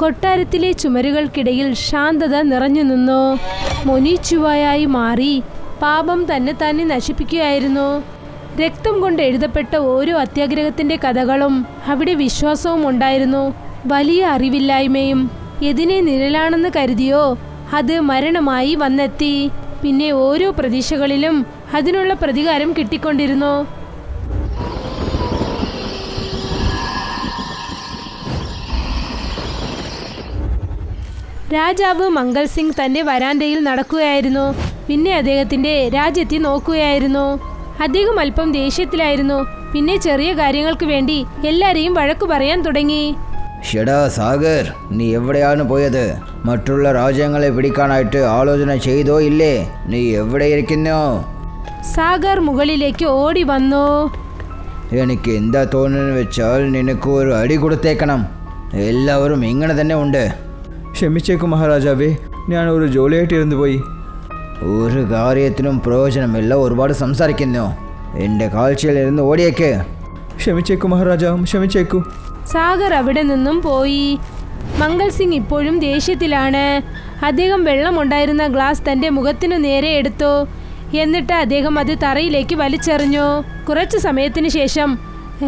കൊട്ടാരത്തിലെ ചുമരുകൾക്കിടയിൽ ശാന്തത നിറഞ്ഞു നിന്നു. മൊനീച്ചുവായായി മാറി പാപം തന്നെ തന്നെ നശിപ്പിക്കുകയായിരുന്നു. രക്തം കൊണ്ട് എഴുതപ്പെട്ട ഓരോ അത്യാഗ്രഹത്തിന്റെ കഥകളും അവിടെ വിശ്വാസവും ഉണ്ടായിരുന്നു. വലിയ അറിവില്ലായ്മയും എതിനെ നിഴലാണെന്ന് കരുതിയോ അത് മരണമായി വന്നെത്തി. പിന്നെ ഓരോ പ്രതീക്ഷകളിലും അതിനുള്ള പ്രതികാരം കിട്ടിക്കൊണ്ടിരുന്നു. രാജാവ് മംഗൾ സിംഗ് തന്റെ വരാന്തയിൽ നടക്കുകയായിരുന്നു. പിന്നെ അദ്ദേഹത്തിന്റെ രാജ്യത്തെ നോക്കുകയായിരുന്നു. അദ്ദേഹം അല്പം ദേഷ്യത്തിലായിരുന്നു. പിന്നെ ചെറിയ കാര്യങ്ങൾക്ക് വേണ്ടി എല്ലാരെയും വഴക്കു പറയാൻ തുടങ്ങി. ഷെടാ സാഗർ, നീ എവിടെയാണ് പോയത്? മറ്റുള്ള രാജ്യങ്ങളെ പിടിക്കാനായിട്ട് ആലോചന ചെയ്തോ ഇല്ലേ? നീ എവിടെയിരിക്കുന്നു? സാഗർ മുകളിലേക്ക് ഓടി വന്നു. എനിക്ക് എന്താ തോന്നുന്നു വെച്ചാൽ നിനക്ക് ഒരു അടി കൊടുത്തേക്കണം. എല്ലാവരും ഇങ്ങനെ തന്നെ ഉണ്ട്. ക്ഷമിച്ചേക്കും മഹാരാജാവേ, ഞാൻ ഒരു ജോലിയായിട്ടിരുന്നു പോയി. ഒരു കാര്യത്തിനും പ്രയോജനമില്ല, ഒരുപാട് സംസാരിക്കുന്നു. എൻ്റെ കാഴ്ചയിൽ ഇരുന്ന് ഓടിയേക്ക്. ക്ഷമിച്ചേക്കു മഹാരാജാവും, ക്ഷമിച്ചേക്കു. സാഗർ അവിടെ നിന്നും പോയി. മംഗൾ സിംഗ് ഇപ്പോഴും ദേഷ്യത്തിലാണ്. അദ്ദേഹം വെള്ളമുണ്ടായിരുന്ന ഗ്ലാസ് തൻ്റെ മുഖത്തിനു നേരെ എടുത്തു. എന്നിട്ട് അദ്ദേഹം അത് തറയിലേക്ക് വലിച്ചെറിഞ്ഞു. കുറച്ചു സമയത്തിന് ശേഷം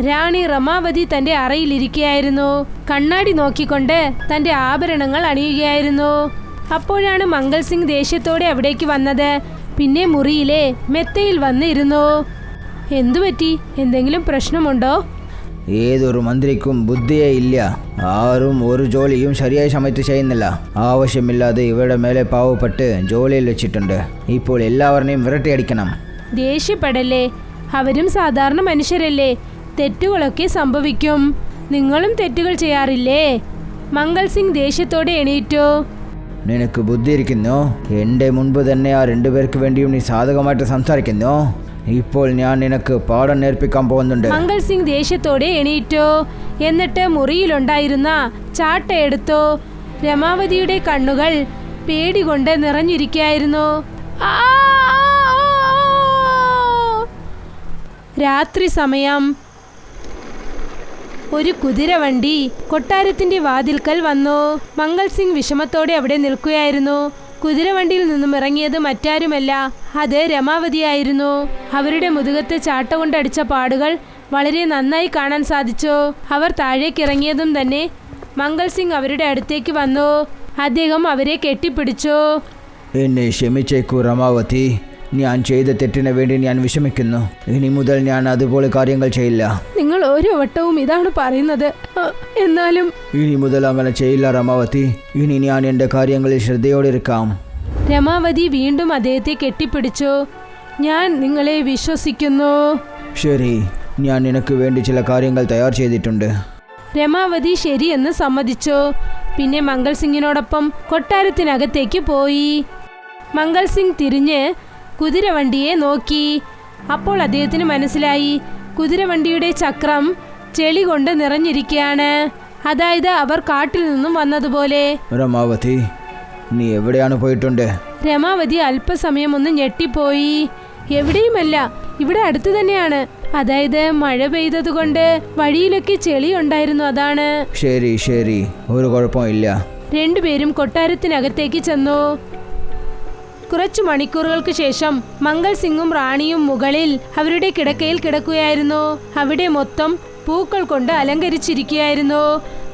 റാണി റമാവതി തൻ്റെ അറയിലിരിക്കുകയായിരുന്നു. കണ്ണാടി നോക്കിക്കൊണ്ട് തൻ്റെ ആഭരണങ്ങൾ അണിയുകയായിരുന്നു. അപ്പോഴാണ് മംഗൾ സിംഗ് ദേഷ്യത്തോടെ അവിടേക്ക് വന്നത്. പിന്നെ മുറിയിലെ മെത്തയിൽ വന്ന് ഇരുന്നു. എന്തുപറ്റി? എന്തെങ്കിലും പ്രശ്നമുണ്ടോ? ഏതൊരു മന്ത്രിക്കും ബുദ്ധിയേ ഇല്ല. ആരും ഒരു ജോലിയും ശരിയായ സമയത്ത് ചെയ്യുന്നില്ല. ആവശ്യമില്ലാതെ ഇവരുടെ മേലെ പാവപ്പെട്ട് ജോലിയിൽ വെച്ചിട്ടുണ്ട്. ഇപ്പോൾ എല്ലാവരെയും വിരട്ടിയടിക്കണം. ദേഷ്യപ്പെടല്ലേ, അവരും സാധാരണ മനുഷ്യരല്ലേ. തെറ്റുകളൊക്കെ സംഭവിക്കും. നിങ്ങളും തെറ്റുകൾ ചെയ്യാറില്ലേ? മംഗൾ സിംഗ് ദേഷ്യത്തോടെ എണീറ്റു. നിനക്ക് ബുദ്ധിയിരിക്കുന്നു. എൻ്റെ മുൻപ് തന്നെ ആ രണ്ടുപേർക്ക് വേണ്ടിയും നീ സാധകമായിട്ട് സംസാരിക്കുന്നു. ഇപ്പോൾ ഞാൻ നിനക്ക് പാഠം നേർപ്പിക്കാൻ പോകുന്നുണ്ട്. മംഗൾ സിംഗ് ദേഷ്യത്തോടെ എണീറ്റു. എന്നിട്ട് മുറിയിലുണ്ടായിരുന്ന ചാട്ട എടുത്തു. രമാവതിയുടെ കണ്ണുകൾ പേടികൊണ്ട് നിറഞ്ഞിരിക്കുകയായിരുന്നു. രാത്രി സമയം. ഒരു കുതിരവണ്ടി കൊട്ടാരത്തിന്റെ വാതിൽക്കൽ വന്നു. മംഗൾ സിംഗ് വിഷമത്തോടെ അവിടെ നിൽക്കുകയായിരുന്നു. കുതിരവണ്ടിയിൽ നിന്നും ഇറങ്ങിയത് മറ്റാരുമല്ല, അത് രമാവതിയായിരുന്നു. അവരുടെ മുതുകത്ത് ചാട്ട കൊണ്ടടിച്ച പാടുകൾ വളരെ നന്നായി കാണാൻ സാധിച്ചു. അവർ താഴേക്കിറങ്ങിയതും തന്നെ മംഗൾ സിംഗ് അവരുടെ അടുത്തേക്ക് വന്നു. അദ്ദേഹം അവരെ കെട്ടിപ്പിടിച്ചു. എന്നെ ക്ഷമിച്ചേക്കൂ രമാവതി. ഞാൻ ചെയ്ത തെറ്റിന് വേണ്ടി ഞാൻ വിഷമിക്കുന്നു. ഇനി മുതൽ ഞാൻ അതുപോലെ കാര്യങ്ങൾ ചെയ്യില്ല. നിങ്ങൾ ഓരോ വട്ടവും ഇതാണ് പറയുന്നത്, എന്നാലും ഇനി മുതൽ അങ്ങനെ ചെയ്യില്ല രമാവതി. ഇനി ഞാൻ എൻ്റെ കാര്യങ്ങളിൽ ശ്രദ്ധയോടെ ഇരിക്കാം. രമാവതി വീണ്ടും അദ്ദേഹത്തെ കെട്ടിപ്പിടിച്ചു. ഞാൻ നിങ്ങളെ വിശ്വസിക്കുന്നു. ശരി, ഞാൻ നിനക്ക് വേണ്ടി ചില കാര്യങ്ങൾ തയ്യാർ ചെയ്തിട്ടുണ്ട്. രമാവതി ശരിയെന്ന് സമ്മതിച്ചു. പിന്നെ മംഗൾ സിംഗിനോടൊപ്പം കൊട്ടാരത്തിനകത്തേക്ക് പോയി. മംഗൾ സിംഗ് തിരിഞ്ഞ് കുതിരവണ്ടിയെ നോക്കി. അപ്പോൾ അദ്ദേഹത്തിന് മനസ്സിലായി, കുതിരവണ്ടിയുടെ ചക്രം ചെളി കൊണ്ട് നിറഞ്ഞിരിക്കുകയാണ്. അതായത് അവർ കാട്ടിൽ നിന്നും വന്നതുപോലെ. രമാവതി, നീ എവിടെയാണ് പോയിട്ടുണ്ട്? രമാവതി അല്പസമയം ഒന്ന് ഞെട്ടിപ്പോയി. എവിടെയുമല്ല, ഇവിടെ അടുത്ത് തന്നെയാണ്. അതായത് മഴ പെയ്തതുകൊണ്ട് വഴിയിലൊക്കെ ചെളി ഉണ്ടായിരുന്നു, അതാണ്. ശരി ശരി, ഒരു കുഴപ്പമില്ല. രണ്ടുപേരും കൊട്ടാരത്തിനകത്തേക്ക് ചെന്നു. കുറച്ചു മണിക്കൂറുകൾക്ക് ശേഷം മംഗൾ സിംഗും റാണിയും മുകളിൽ അവരുടെ കിടക്കയിൽ കിടക്കുകയായിരുന്നു. അവിടെ മൊത്തം പൂക്കൾ കൊണ്ട് അലങ്കരിച്ചിരിക്കുകയായിരുന്നു.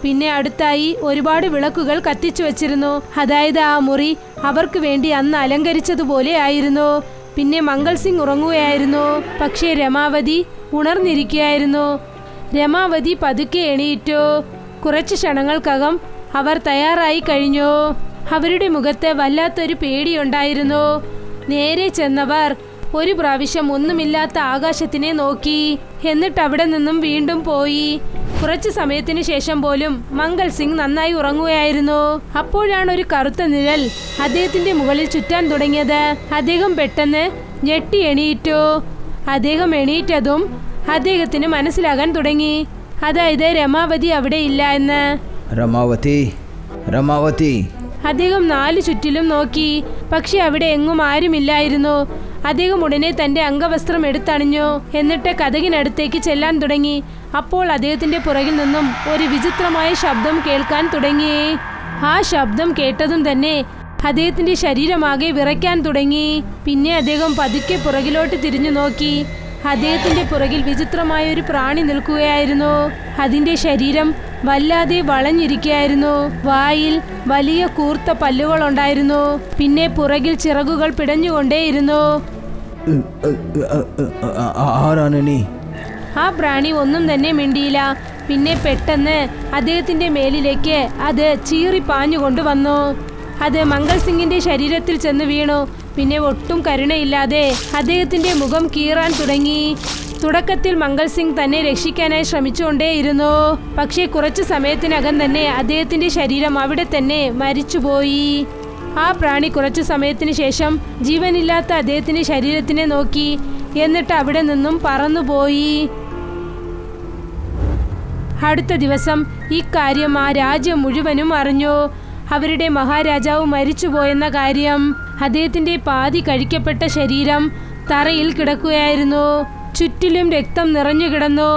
പിന്നെ അടുത്തായി ഒരുപാട് വിളക്കുകൾ കത്തിച്ചു വച്ചിരുന്നു. അതായത് ആ മുറി അവർക്ക് വേണ്ടി അന്ന് അലങ്കരിച്ചതുപോലെ ആയിരുന്നു. പിന്നെ മംഗൾ സിംഗ് ഉറങ്ങുകയായിരുന്നു. പക്ഷേ രമാവതി ഉണർന്നിരിക്കുകയായിരുന്നു. രമാവതി പതുക്കെ എണീറ്റു. കുറച്ച് ക്ഷണങ്ങൾക്കകം അവർ തയ്യാറായി കഴിഞ്ഞു. അവരുടെ മുഖത്ത് വല്ലാത്തൊരു പേടിയുണ്ടായിരുന്നു. നേരെ ചെന്നവർ ഒരു പ്രാവശ്യം ഒന്നുമില്ലാത്ത ആകാശത്തിനെ നോക്കി. എന്നിട്ട് അവിടെ നിന്നും വീണ്ടും പോയി. കുറച്ചു സമയത്തിന് ശേഷം പോലും മംഗൾ സിംഗ് നന്നായി ഉറങ്ങുകയായിരുന്നു. അപ്പോഴാണ് ഒരു കറുത്ത നിഴൽ അദ്ദേഹത്തിന്റെ മുകളിൽ ചുറ്റാൻ തുടങ്ങിയത്. അദ്ദേഹം പെട്ടെന്ന് ഞെട്ടി എണീറ്റു. അദ്ദേഹം എണീറ്റതും അദ്ദേഹത്തിന് മനസ്സിലാകാൻ തുടങ്ങി, അതായത് രമാവതി അവിടെ ഇല്ല എന്ന്. രമാവതി, രമാവതി. അദ്ദേഹം നാലു ചുറ്റിലും നോക്കി. പക്ഷെ അവിടെ എങ്ങും ആരുമില്ലായിരുന്നു. അദ്ദേഹം ഉടനെ തന്റെ അംഗവസ്ത്രം എടുത്തണിഞ്ഞു. എന്നിട്ട് കതകിനടുത്തേക്ക് ചെല്ലാൻ തുടങ്ങി. അപ്പോൾ അദ്ദേഹത്തിന്റെ പുറകിൽ നിന്നും ഒരു വിചിത്രമായ ശബ്ദം കേൾക്കാൻ തുടങ്ങി. ആ ശബ്ദം കേട്ടതും തന്നെ അദ്ദേഹത്തിന്റെ ശരീരമാകെ വിറയ്ക്കാൻ തുടങ്ങി. പിന്നെ അദ്ദേഹം പതുക്കെ പുറകിലോട്ട് തിരിഞ്ഞു നോക്കി. അദ്ദേഹത്തിന്റെ പുറകിൽ വിചിത്രമായ ഒരു പ്രാണി നിൽക്കുകയായിരുന്നു. അതിന്റെ ശരീരം വല്ലാതെ വളഞ്ഞിരിക്കുകയായിരുന്നു. വായിൽ വലിയ കൂർത്ത പല്ലുകൾ ഉണ്ടായിരുന്നു. പിന്നെ പുറകിൽ ചിറകുകൾ പിടഞ്ഞുകൊണ്ടേയിരുന്നു. ആരാണ് നീ? ആ പ്രാണി ഒന്നും തന്നെ മിണ്ടിയില്ല. പിന്നെ പെട്ടെന്ന് അദ്ദേഹത്തിന്റെ മേലിലേക്ക് അത് ചീറി പാഞ്ഞുകൊണ്ടുവന്നു. അത് മംഗൾ സിംഗിന്റെ ശരീരത്തിൽ ചെന്ന് വീണു. പിന്നെ ഒട്ടും കരുണയില്ലാതെ അദ്ദേഹത്തിന്റെ മുഖം കീറാൻ തുടങ്ങി. തുടക്കത്തിൽ മംഗൾ സിംഗ് തന്നെ രക്ഷിക്കാനായി ശ്രമിച്ചുകൊണ്ടേയിരുന്നു. പക്ഷേ കുറച്ചു സമയത്തിനകം തന്നെ അദ്ദേഹത്തിന്റെ ശരീരം അവിടെ തന്നെ മരിച്ചുപോയി. ആ പ്രാണി കുറച്ചു സമയത്തിന് ശേഷം ജീവനില്ലാത്ത അദ്ദേഹത്തിന്റെ ശരീരത്തിനെ നോക്കി. എന്നിട്ട് അവിടെ നിന്നും പറന്നുപോയി. അടുത്ത ദിവസം ഇക്കാര്യം ആ രാജ്യം മുഴുവനും അറിഞ്ഞു. അവരുടെ മഹാരാജാവ് മരിച്ചുപോയെന്ന കാര്യം. അദ്ദേഹത്തിന്റെ പാതി കഴിക്കപ്പെട്ട ശരീരം തറയിൽ കിടക്കുകയായിരുന്നു. ചുറ്റിലും രക്തം നിറഞ്ഞു കിടന്നു.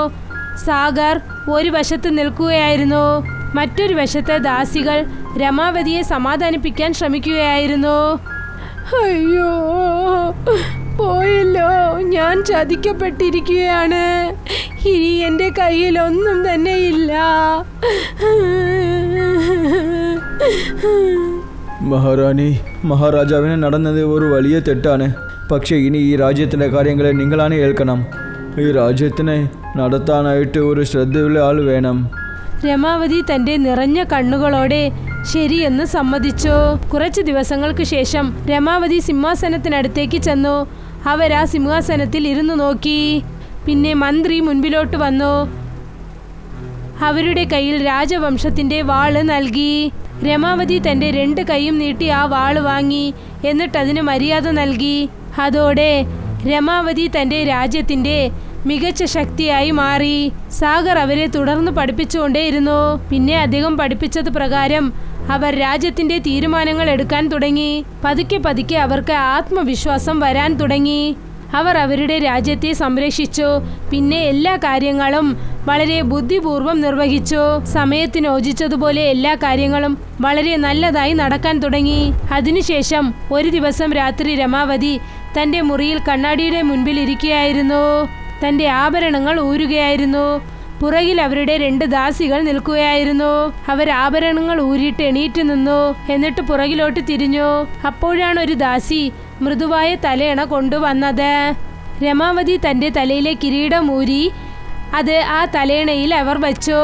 സാഗർ ഒരു വശത്ത് നിൽക്കുകയായിരുന്നു. മറ്റൊരു വശത്ത് ദാസികൾ രമാവതിയെ സമാധാനിപ്പിക്കാൻ ശ്രമിക്കുകയായിരുന്നു. അയ്യോ, പോയല്ലോ, ഞാൻ ചതിക്കപ്പെട്ടിരിക്കുകയാണ്. ഇനി എൻ്റെ കയ്യിൽ ഒന്നും തന്നെ ഇല്ല. മഹാറാണി, മഹാരാജാവിന് നടന്നത് ഒരു വലിയ തെറ്റാണ്. പക്ഷേ ഇനി ഈ രാജ്യത്തിൻ്റെ കാര്യങ്ങളെ നിങ്ങളാണ് ഏൽക്കണം. ഈ രാജ്യത്തിനെ നടത്താനായിട്ട് ഒരു ശ്രദ്ധയുള്ള ആൾ വേണം. രമാവതി തൻ്റെ നിറഞ്ഞ കണ്ണുകളോടെ ശരിയെന്ന് സമ്മതിച്ചു. കുറച്ച് ദിവസങ്ങൾക്ക് ശേഷം രമാവതി സിംഹാസനത്തിനടുത്തേക്ക് ചെന്നു. അവർ ആ സിംഹാസനത്തിൽ ഇരുന്നു നോക്കി. പിന്നെ മന്ത്രി മുൻപിലോട്ട് വന്നു. അവരുടെ കയ്യിൽ രാജവംശത്തിൻ്റെ വാള് നൽകി. രമാവതി തൻ്റെ 2 കൈയും നീട്ടി ആ വാള് വാങ്ങി. എന്നിട്ടതിന് മര്യാദ നൽകി. അതോടെ രമാവതി തൻ്റെ രാജ്യത്തിൻ്റെ മികച്ച ശക്തിയായി മാറി. സാഗർ അവരെ തുടർന്ന് പഠിപ്പിച്ചുകൊണ്ടേയിരുന്നു. പിന്നെ അദ്ദേഹം പഠിപ്പിച്ചത് പ്രകാരം അവർ രാജ്യത്തിൻ്റെ തീരുമാനങ്ങൾ എടുക്കാൻ തുടങ്ങി. പതുക്കെ പതുക്കെ അവർക്ക് ആത്മവിശ്വാസം വരാൻ തുടങ്ങി. അവർ അവരുടെ രാജ്യത്തെ സംരക്ഷിച്ചു. പിന്നെ എല്ലാ കാര്യങ്ങളും വളരെ ബുദ്ധിപൂർവ്വം നിർവഹിച്ചു. സമയത്തിന് യോജിച്ചതുപോലെ എല്ലാ കാര്യങ്ങളും വളരെ നല്ലതായി നടക്കാൻ തുടങ്ങി. അതിനുശേഷം ഒരു ദിവസം രാത്രി രമാവതി തൻ്റെ മുറിയിൽ കണ്ണാടിയുടെ മുൻപിൽ ഇരിക്കുകയായിരുന്നു. തൻ്റെ ആഭരണങ്ങൾ ഊരുകയായിരുന്നു. പുറകിൽ അവരുടെ 2 ദാസികൾ നിൽക്കുകയായിരുന്നു. അവർ ആഭരണങ്ങൾ ഊരിയിട്ട് എണീറ്റ് നിന്നു. എന്നിട്ട് പുറകിലോട്ട് തിരിഞ്ഞു. അപ്പോഴാണ് ഒരു ദാസി മൃദുവായ തലയണ കൊണ്ടുവന്നത്. രമാവതി തൻ്റെ തലയിലെ കിരീടം ഊരി അത് ആ തലയണയിൽ അവർ വച്ചു.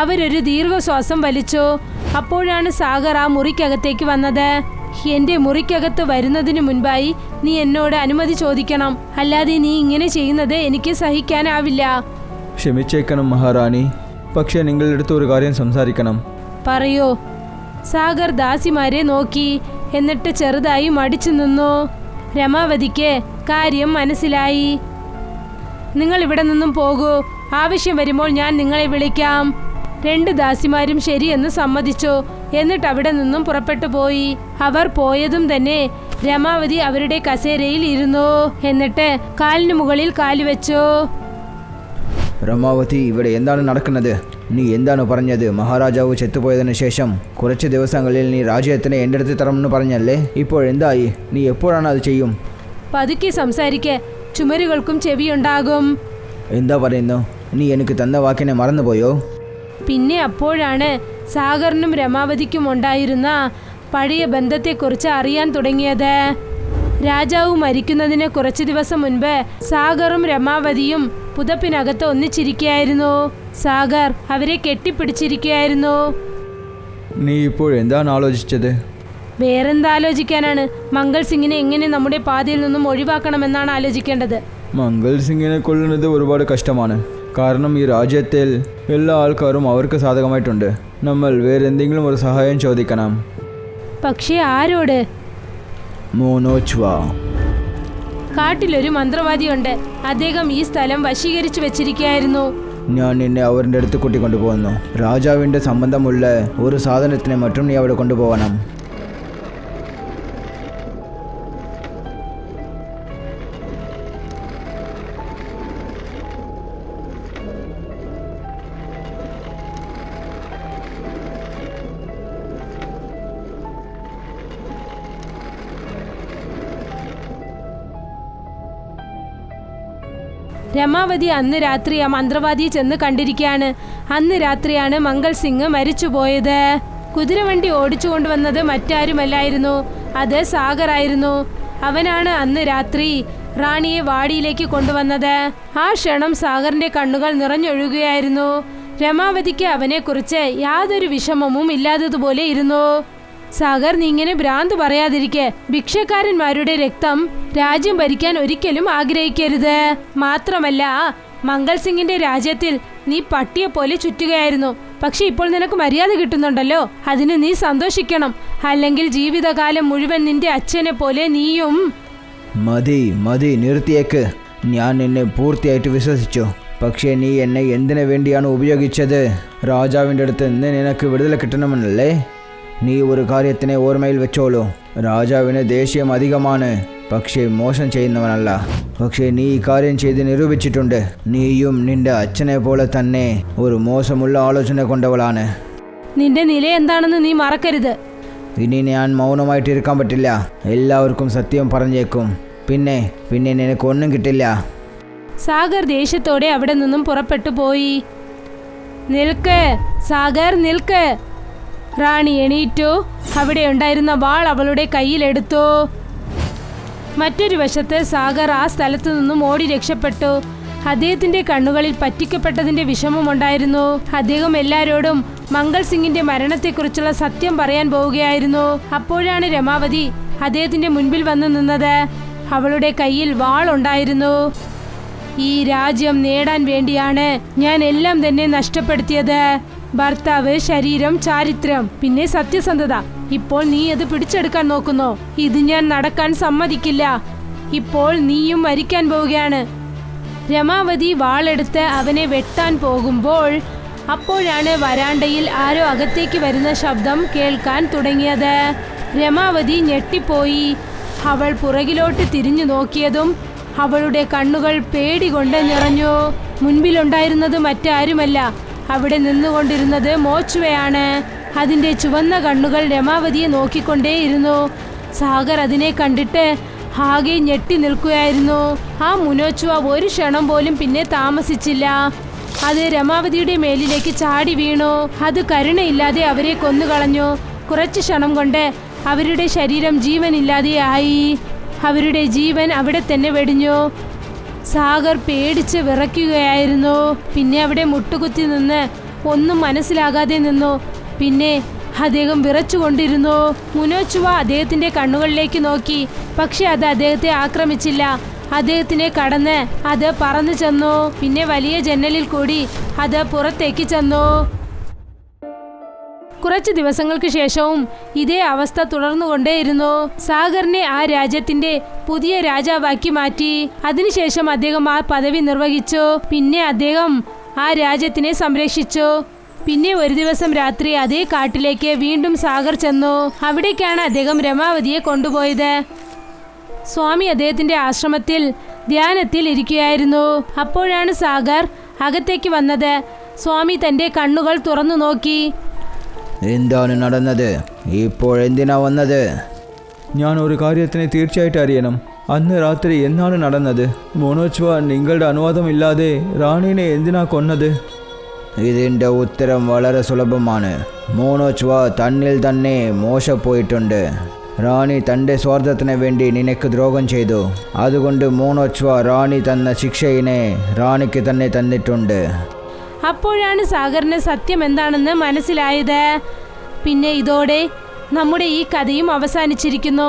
അവരൊരു ദീർഘശ്വാസം വലിച്ചു. അപ്പോഴാണ് സാഗർ ആ മുറിക്കകത്തേക്ക് വന്നത്. എൻ്റെ മുറിക്കകത്ത് വരുന്നതിന് മുൻപായി നീ എന്നോട് അനുമതി ചോദിക്കണം. അല്ലാതെ നീ ഇങ്ങനെ ചെയ്യുന്നത് എനിക്ക് സഹിക്കാനാവില്ല. ക്ഷമിച്ചേക്കണം മഹാറാണി, പക്ഷേ നിങ്ങളുടെ അടുത്ത് ഒരു കാര്യം സംസാരിക്കണം. പറയൂ. സാഗർ ദാസിമാരെ നോക്കി. എന്നിട്ട് ചെറുതായി മടിച്ചു നിന്നു. രമാവതിക്ക് കാര്യം മനസ്സിലായി. നിങ്ങൾ ഇവിടെ നിന്നും പോകൂ. ആവശ്യം വരുമ്പോൾ ഞാൻ നിങ്ങളെ വിളിക്കാം. 2 ദാസിമാരും ശരിയെന്ന് സമ്മതിച്ചു. എന്നിട്ട് അവിടെ നിന്നും പുറപ്പെട്ടു പോയി. അവർ പോയതും തന്നെ രമാവതി അവരുടെ കസേരയിൽ ഇരുന്നു. എന്നിട്ട് കാലിന് മുകളിൽ കാലുവെച്ചു. രമാവതി, ഇവിടെ എന്താണ് നടക്കുന്നത്? നീ എന്താണ് പറഞ്ഞത്? മഹാരാജാവ് ചെത്തുപോയതിനു ശേഷം കുറച്ച് ദിവസങ്ങളിൽ നീ രാജ്യത്തിനെ എൻ്റെ അടുത്ത് തരണമെന്ന് പറഞ്ഞല്ലേ? ഇപ്പോഴെന്തായി? നീ എപ്പോഴാണ് അത് ചെയ്യും? പതുക്കെ സംസാരിക്ക്. ചുമരുകൾക്കും ചെവിയുണ്ടാകും. എന്താ പറയുന്നു? നീ എനിക്ക് തന്ന വാക്കിനെ മറന്നുപോയോ? പിന്നെ അപ്പോഴാണ് സാഗറിനും രമാവതിക്കും ഉണ്ടായിരുന്ന പഴയ ബന്ധത്തെക്കുറിച്ച് അറിയാൻ തുടങ്ങിയത്. രാജാവ് മരിക്കുന്നതിന് കുറച്ച് ദിവസം മുൻപ് സാഗറും രമാവതിയും പുതപ്പിനകത്ത് ഒന്നിച്ചിരിക്കുകയായിരുന്നു. സാഗർ അവരെ കെട്ടിപ്പിടിച്ചിരിക്കുകയായിരുന്നു. നീ ഇപ്പോഴെന്താണ് ആലോചിച്ചത്? വേറെന്താ ആലോചിക്കാനാണ്? മംഗൾ സിംഗിനെ എങ്ങനെ നമ്മുടെ പാതയിൽ നിന്നും ഒഴിവാക്കണമെന്നാണ് ആലോചിക്കേണ്ടത്. മംഗൾ സിംഗിനെ കൊല്ലുന്നത് ഒരുപാട് കഷ്ടമാണ്. കാരണം ഈ രാജ്യത്തിൽ എല്ലാ ആൾക്കാരും അവർക്ക് സാധകമായിട്ടുണ്ട്. നമ്മൾ വേറെന്തെങ്കിലും ഒരു സഹായം ചോദിക്കണം. പക്ഷേ ആരോട്? മോനോച്വ. കാട്ടിലൊരു മന്ത്രവാദിയുണ്ട്. അദ്ദേഹം ഈ സ്ഥലം വശീകരിച്ചു വെച്ചിരിക്കുകയായിരുന്നു. ഞാൻ നിന്നെ അവരുടെ അടുത്ത് കൂട്ടിക്കൊണ്ടുപോകുന്നു. രാജാവിൻ്റെ സംബന്ധമുള്ള ഒരു സാധനത്തിനെ മറ്റും നീ അവിടെ കൊണ്ടുപോകണം. രമാവതി അന്ന് രാത്രി ആ മന്ത്രവാദിയെ ചെന്ന് കണ്ടിരിക്കുകയാണ്. അന്ന് രാത്രിയാണ് മംഗൾ സിംഗ് മരിച്ചുപോയത്. കുതിരവണ്ടി ഓടിച്ചു കൊണ്ടുവന്നത് മറ്റാരുമല്ലായിരുന്നു, അത് സാഗറായിരുന്നു. അവനാണ് അന്ന് രാത്രി റാണിയെ വാടിയിലേക്ക് കൊണ്ടുവന്നത്. ആ ക്ഷണം സാഗറിന്റെ കണ്ണുകൾ നിറഞ്ഞൊഴുകുകയായിരുന്നു. രമാവതിക്ക് അവനെക്കുറിച്ച് യാതൊരു വിഷമവും ഇല്ലാത്തതുപോലെ ഇരുന്നു. സാഗർ, നീ ഇങ്ങനെ ഭ്രാന്ത് പറയാതിരിക്കെ. ഭിക്ഷക്കാരന്മാരുടെ രക്തം രാജ്യം ഭരിക്കാൻ ഒരിക്കലും ആഗ്രഹിക്കരുത്. മാത്രമല്ല, മംഗൾ സിംഗിന്റെ രാജ്യത്തിൽ നീ പട്ടിയെ പോലെ ചുറ്റുകയായിരുന്നു. പക്ഷെ ഇപ്പോൾ നിനക്ക് മര്യാദ കിട്ടുന്നുണ്ടല്ലോ, അതിന് നീ സന്തോഷിക്കണം. അല്ലെങ്കിൽ ജീവിതകാലം മുഴുവൻ നിന്റെ അച്ഛനെ പോലെ നീയും. മതി മതി, നിർത്തിയേക്ക്. ഞാൻ നിന്നെ പൂർത്തിയായിട്ട് വിശ്വസിച്ചു. പക്ഷേ നീ എന്നെ എന്തിനു വേണ്ടിയാണ് ഉപയോഗിച്ചത്? രാജാവിൻ്റെ അടുത്ത് നിന്ന് നിനക്ക് വിടുതല കിട്ടണമെന്നല്ലേ? നീ ഒരു കാര്യത്തിനെ ഓർമ്മയിൽ വെച്ചോളൂ. രാജാവിന് ദേഷ്യം അധികമാണ്, പക്ഷേ മോശം ചെയ്യുന്നവനല്ല. പക്ഷേ നീ ഈ കാര്യം ചെയ്ത് നിരൂപിച്ചിട്ടുണ്ട്. നീയും നിന്റെ അച്ഛനെ പോലെ തന്നെ ഒരു മോശമുള്ള ആലോചന കൊണ്ടവളാണ്. നിന്റെ നില എന്താണെന്ന് നീ മറക്കരുത്. ഇനി ഞാൻ മൗനമായിട്ടിരിക്കാൻ പറ്റില്ല. എല്ലാവർക്കും സത്യം പറഞ്ഞേക്കും. പിന്നെ നിനക്കൊന്നും കിട്ടില്ല. സാഗർ ദേഷ്യത്തോടെ അവിടെ നിന്നും പുറപ്പെട്ടു പോയി. നിൽക്ക് സാഗർ, നിൽക്ക്. റാണി എണീറ്റു. അവിടെ ഉണ്ടായിരുന്ന വാൾ അവളുടെ കയ്യിലെടുത്തു. മറ്റൊരു വശത്ത് സാഗർ ആ സ്ഥലത്തു നിന്നും ഓടി രക്ഷപ്പെട്ടു. അദ്ദേഹത്തിന്റെ കണ്ണുകളിൽ പറ്റിക്കപ്പെട്ടതിന്റെ വിഷമമുണ്ടായിരുന്നു. അദ്ദേഹം എല്ലാവരോടും മംഗൾ സിംഗിന്റെ മരണത്തെക്കുറിച്ചുള്ള സത്യം പറയാൻ പോവുകയായിരുന്നു. അപ്പോഴാണ് രമാവതി അദ്ദേഹത്തിന്റെ മുൻപിൽ വന്നു നിന്നത്. അവളുടെ കയ്യിൽ വാൾ ഉണ്ടായിരുന്നു. ഈ രാജ്യം നേടാൻ വേണ്ടിയാണ് ഞാൻ എല്ലാം തന്നെ നഷ്ടപ്പെടുത്തിയത്. ഭർത്താവ്, ശരീരം, ചാരിത്രം, പിന്നെ സത്യസന്ധത. ഇപ്പോൾ നീ അത് പിടിച്ചെടുക്കാൻ നോക്കുന്നോ? ഇത് ഞാൻ നടക്കാൻ സമ്മതിക്കില്ല. ഇപ്പോൾ നീയും മരിക്കാൻ പോവുകയാണ്. രമാവതി വാളെടുത്ത് അവനെ വെട്ടാൻ പോകുമ്പോൾ അപ്പോഴാണ് വരാണ്ടയിൽ ആരോ അകത്തേക്ക് വരുന്ന ശബ്ദം കേൾക്കാൻ തുടങ്ങിയത്. രമാവതി ഞെട്ടിപ്പോയി. അവൾ പുറകിലോട്ട് തിരിഞ്ഞു നോക്കിയതും അവളുടെ കണ്ണുകൾ പേടി കൊണ്ട് നിറഞ്ഞു. മുൻപിലുണ്ടായിരുന്നത് മറ്റാരുമല്ല, അവിടെ നിന്നുകൊണ്ടിരുന്നത് മോച്ചുവയാണ്. അതിൻ്റെ ചുവന്ന കണ്ണുകൾ രമാവതിയെ നോക്കിക്കൊണ്ടേയിരുന്നു. സാഗർ അതിനെ കണ്ടിട്ട് ആകെ ഞെട്ടി നിൽക്കുകയായിരുന്നു. ആ മുനോച്ചുവ ഒരു ക്ഷണം പോലും പിന്നെ താമസിച്ചില്ല. അത് രമാവതിയുടെ മേലിലേക്ക് ചാടി വീണു. അത് കരുണയില്ലാതെ അവരെ കൊന്നുകളഞ്ഞു. കുറച്ച് ക്ഷണം കൊണ്ട് അവരുടെ ശരീരം ജീവനില്ലാതെയായി. അവരുടെ ജീവൻ അവിടെ തന്നെ വെടിഞ്ഞു. സാഗർ പേടിച്ച് വിറയ്ക്കുകയായിരുന്നു. പിന്നെ അവിടെ മുട്ടുകുത്തി നിന്ന് ഒന്നും മനസ്സിലാകാതെ നിന്നു. പിന്നെ അദ്ദേഹം വിറച്ചുകൊണ്ടിരുന്നു. മുനോച്ചുവ അദ്ദേഹത്തിന്റെ കണ്ണുകളിലേക്ക് നോക്കി. പക്ഷെ അത് അദ്ദേഹത്തെ ആക്രമിച്ചില്ല. അദ്ദേഹത്തിനെ കടന്ന് അത് പറന്നു ചെന്നു. പിന്നെ വലിയ ജനലിൽ കൂടി അത് പുറത്തേക്ക് ചെന്നു. കുറച്ച് ദിവസങ്ങൾക്ക് ശേഷവും ഇതേ അവസ്ഥ തുടർന്നുകൊണ്ടേയിരുന്നു. സാഗറിനെ ആ രാജ്യത്തിന്റെ പുതിയ രാജാവാക്കി മാറ്റി. അതിനുശേഷം അദ്ദേഹം ആ പദവി നിർവഹിച്ചു. പിന്നെ അദ്ദേഹം ആ രാജ്യത്തിനെ സംരക്ഷിച്ചു. പിന്നെ ഒരു ദിവസം രാത്രി അതേ കാട്ടിലേക്ക് വീണ്ടും സാഗർ ചെന്നു. അവിടേക്കാണ് അദ്ദേഹം രമാവതിയെ കൊണ്ടുപോയത്. സ്വാമി അദ്ദേഹത്തിന്റെ ആശ്രമത്തിൽ ധ്യാനത്തിൽ ഇരിക്കുകയായിരുന്നു. അപ്പോഴാണ് സാഗർ അകത്തേക്ക് വന്നത്. സ്വാമി തന്റെ കണ്ണുകൾ തുറന്നു നോക്കി. എന്താണ് നടന്നത്? ഇപ്പോഴെന്തിനാ വന്നത്? ഞാൻ ഒരു കാര്യത്തിനെ തീർച്ചയായിട്ടും അറിയണം. അന്ന് രാത്രി എന്നാണ് നടന്നത്? മോനോച്വ നിങ്ങളുടെ അനുവാദമില്ലാതെ റാണീനെ എന്തിനാ കൊന്നത്? ഇതിൻ്റെ ഉത്തരം വളരെ സുലഭമാണ്. മോനോച്വ തന്നിൽ തന്നെ മോശപ്പോയിട്ടുണ്ട്. റാണി തൻ്റെ സ്വാർത്ഥത്തിന് വേണ്ടി നിനക്ക് ദ്രോഹം ചെയ്തു. അതുകൊണ്ട് മോനോച്വ റാണി തന്ന ശിക്ഷയിനെ റാണിക്ക് തന്നെ തന്നിട്ടുണ്ട്. അപ്പോഴാണ് സാഗറിന് സത്യം എന്താണെന്ന് മനസ്സിലായത്. പിന്നെ ഇതോടെ നമ്മുടെ ഈ കഥയും അവസാനിച്ചിരിക്കുന്നു.